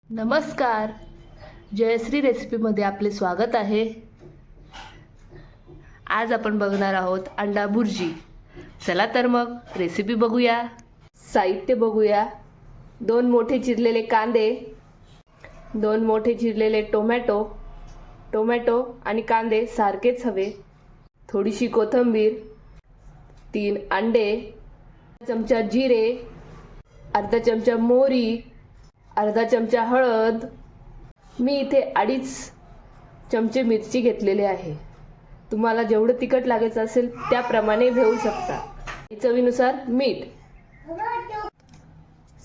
नमस्कार, जयश्री रेसिपीमध्ये आपले स्वागत आहे। आज आपण बघणार आहोत अंडा भुर्जी। चला तर मग रेसिपी बघूया। साहित्य बघूया। 2 मोठे चिरलेले कांदे, 2 मोठे चिरलेले टोमॅटो आणि कांदे सारखेच हवे, थोडीशी कोथिंबीर, 3 अंडे, चमचा जिरे, अर्धा चमचा मोहरी, अर्धा चमचा हळद। मी इथे 2.5 चमचे मिरची घेतलेले आहे। तुम्हाला जेवढं तिखट लागायचं असेल त्याप्रमाणे घेऊ शकता। चवीनुसार मीठ।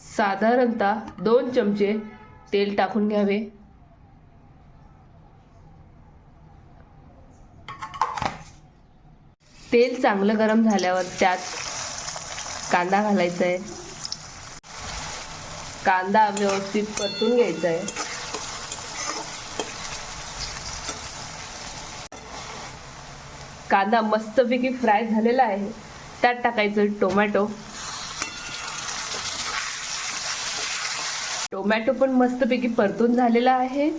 साधारणतः 2 चमचे तेल टाकून घ्यावे। तेल चांगलं गरम झाल्यावर त्यात कांदा घालायचा आहे। कांदा व्यवस्थित परतून घ्यायचा आहे। कांदा मस्तपैकी फ्राय झालेला आहे। त्यात टाकायचं टोमॅटो पण मस्तपैकी परतून झालेला आहे।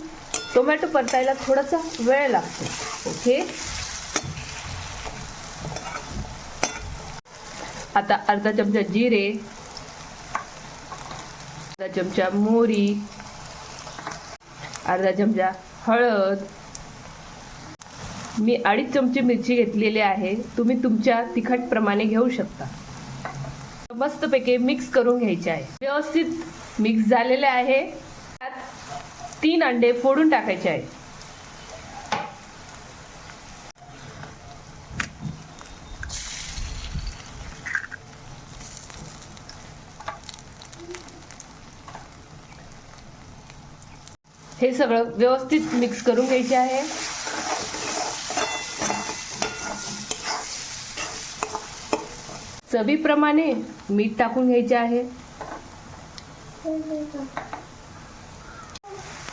टोमॅटो परतायला थोडासा वेळ लागतो। ओके, आता अर्धा चमचा जिरे, अर्धा चमचा मोहरी, अर्धा चमचा हळद, मी 2.5 चमचे मिरची घेतलेली आहे। तुम्ही तुमच्या तिखट प्रमाणे घेऊ शकता। मस्तपैकी मिक्स करून घ्यायचे आहे। व्यवस्थित मिक्स झालेले आहे। त्यात 3 अंडे फोडून टाकायचे आहे। हे सगळं व्यवस्थित मिक्स करून घ्यायचे आहे। चवीप्रमाणे मीठ टाकून घ्यायचे आहे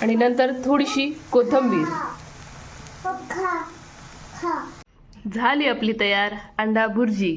आणि नंतर थोडीशी कोथिंबीर। झाली आपली तयार अंडा भुर्जी।